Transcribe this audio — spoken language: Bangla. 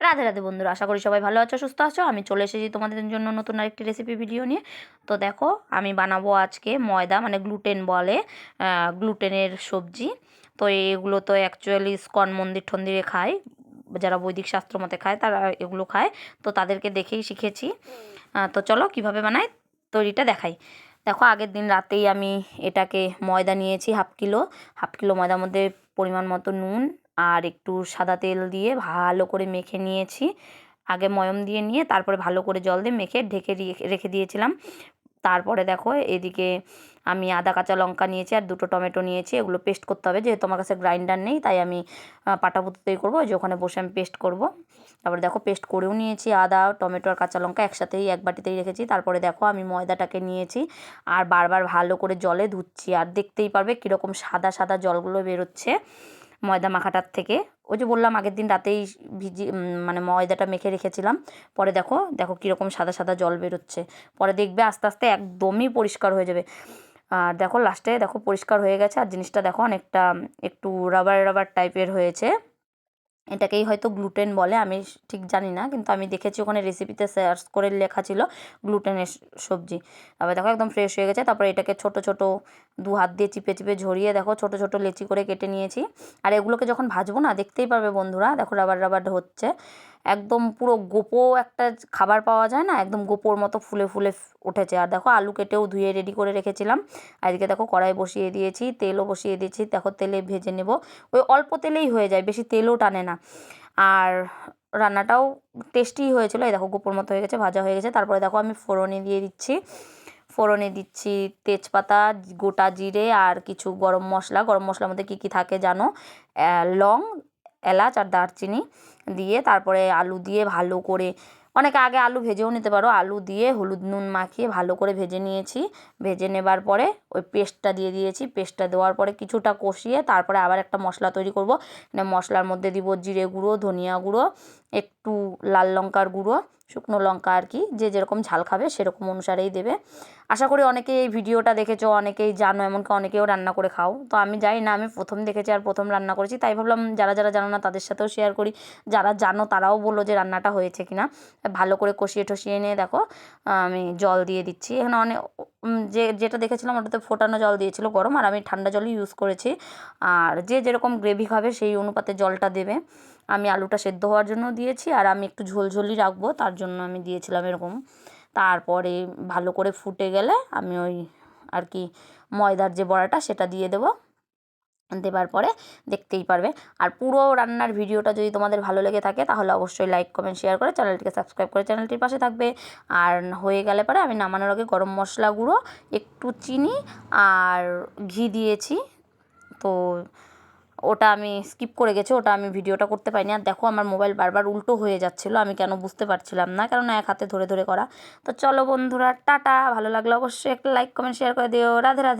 রাধে রাধে বন্ধুরা, আশা করি সবাই ভালো আছো, সুস্থ আছো। আমি চলে এসেছি তোমাদের জন্য নতুন আরেকটি রেসিপি ভিডিও নিয়ে। তো দেখো, আমি বানাবো আজকে ময়দা মানে গ্লুটেন বলে, গ্লুটেনের সবজি। তো এগুলো তো অ্যাকচুয়ালি ইস্কন মন্দির ঠন্দিরে খায়, যারা বৈদিক শাস্ত্র মতে খায় তারা এগুলো খায়। তো তাদেরকে দেখেই শিখেছি। তো চলো কিভাবে বানাই, তৈরিটা দেখাই। দেখো, আগের দিন রাতেই আমি এটাকে ময়দা নিয়েছি হাফ কিলো ময়দার মধ্যে পরিমাণ মতো নুন আর একটু সাদা তেল দিয়ে ভালো করে মেখে নিয়েছি। আগে ময়ম দিয়ে নিয়ে তারপরে ভালো করে জল দিয়ে মেখে ঢেকে রেখে দিয়েছিলাম। তারপরে দেখো, এদিকে আমি আদা কাঁচা লঙ্কা নিয়েছি আর দুটো টমেটো নিয়েছি। এগুলো পেস্ট করতে হবে, যেহেতু আমার কাছে গ্রাইন্ডার নেই তাই আমি পাটাপুতিতেই করবো, যে ওখানে বসে আমি পেস্ট করব। তারপরে দেখো, পেস্ট করেও নিয়েছি আদা টমেটো আর কাঁচা লঙ্কা একসাথেই এক বাটিতেই রেখেছি। তারপরে দেখো, আমি ময়দাটাকে নিয়েছি আর বারবার ভালো করে জলে ধুচ্ছি, আর দেখতেই পারবে কীরকম সাদা সাদা জলগুলো বেরোচ্ছে ময়দা মাখাটার থেকে। ওই যে বললাম আগের দিন রাতেই মানে ময়দাটা মেখে রেখেছিলাম। পরে দেখো দেখো কীরকম সাদা সাদা জল বেরোচ্ছে। পরে দেখবে আস্তে আস্তে একদমই পরিষ্কার হয়ে যাবে। আর দেখো লাস্টে দেখো পরিষ্কার হয়ে গেছে, আর জিনিসটা দেখো অনেকটা একটু রাবার রাবার টাইপের হয়েছে। এটাকেই হয়তো গ্লুটেন বলে, আমি ঠিক জানি না, কিন্তু আমি দেখেছি ওখানে রেসিপিতে সার্চ করে লেখা ছিল গ্লুটেনের সবজি। তারপরে দেখো একদম ফ্রেশ হয়ে গেছে। তারপরে এটাকে ছোট ছোট দু হাত দিয়ে চিপে চিপে ঝরিয়ে দেখো ছোট ছোট লেচি করে কেটে নিয়েছি। আর এগুলোকে যখন ভাজবো না, দেখতেই পারবে বন্ধুরা, দেখো রাবার রাবার হচ্ছে, একদম পুরো গোপো একটা খাবার পাওয়া যায় না, একদম গোপোর মতো ফুলে ফুলে উঠেছে। আর দেখো আলু কেটেও ধুয়ে রেডি করে রেখেছিলাম। আর এদিকে দেখো কড়াই বসিয়ে দিয়েছি, তেলও বসিয়ে দিয়েছি। দেখো তেলে ভেজে নেব, ওই অল্প তেলেই হয়ে যায়, বেশি তেলও টানে না। আর রান্নাটাও টেস্টি হয়েছিল। এই দেখো গোপোর মতো হয়ে গেছে, ভাজা হয়ে গেছে। তারপরে দেখো আমি ফোড়নে দিয়ে দিচ্ছি, ফোড়নে দিচ্ছি তেজপাতা, গোটা জিরে আর কিছু গরম মশলার মধ্যে কী কী থাকে জানো, লং, এলাচ আর দারচিনি দিয়ে তারপরে আলু দিয়ে ভালো করে, অনেকে আগে আলু ভেজেও নিতে পারো, আলু দিয়ে হলুদ নুন মাখিয়ে ভালো করে ভেজে নিয়েছি। ভেজে নেবার পরে ওই পেস্টটা দিয়ে দিয়েছি। পেস্টটা দেওয়ার পরে কিছুটা কষিয়ে তারপরে আবার একটা মশলা তৈরি করব। মানে মশলার মধ্যে দিব জিরে গুঁড়ো, ধনিয়া গুঁড়ো, একটু লাল লঙ্কার গুঁড়ো, শুকনো লঙ্কা আর কি, যে যেরকম ঝাল খাবে সেরকম অনুসারেই দেবে। আশা করি অনেকেই এই ভিডিওটা দেখেছো, অনেকেই জানো, এমনকি অনেকেও রান্না করে খাও। তো আমি জানি না, আমি প্রথম দেখেছি আর প্রথম রান্না করেছি, তাই ভাবলাম যারা যারা জানো না তাদের সাথেও শেয়ার করি, যারা জানো তারাও বললো যে রান্নাটা হয়েছে কিনা। ভালো করে কষিয়ে টষিয়ে নিয়ে দেখো আমি জল দিয়ে দিচ্ছি। এখানে অনেক যেটা দেখেছিলাম ওটাতে ফোটানো জল দিয়েছিল গরম, আর আমি ঠান্ডা জলই ইউজ করেছি। আর যে যেরকম গ্রেভি খাবে সেই অনুপাতে জলটা দেবে। আমি আলুটা সেদ্ধ হওয়ার জন্য দিয়েছি, আর আমি একটু ঝোলঝোলই রাখবো তার জন্য আমি দিয়েছিলাম এরকম। তারপরে ভালো করে ফুটে গেলে আমি ওই আর কি ময়দার যে বড়াটা সেটা দিয়ে দেবো। দেবার পরে দেখতেই পারবে। আর পুরো রান্নার ভিডিওটা যদি তোমাদের ভালো লেগে থাকে তাহলে অবশ্যই লাইক কমেন্ট শেয়ার করে চ্যানেলটিকে সাবস্ক্রাইব করে চ্যানেলটির পাশে থাকবে। আর হয়ে গেলে পরে আমি নামানোর আগে গরম মশলা গুঁড়ো, একটু চিনি আর ঘি দিয়েছি। তো ওটা আমি স্কিপ করে গেছি, ওটা আমি ভিডিওটা করতে পারিনি। আর দেখো আমার মোবাইল বারবার উল্টো হয়ে যাচ্ছিলো, আমি কেন বুঝতে পারছিলাম না, কারণ এক হাতে ধরে ধরে করা। তো চলো বন্ধুরা, টাটা। ভালো লাগলে অবশ্যই একটা লাইক কমেন্ট শেয়ার করে দিও। রাধে রাধে।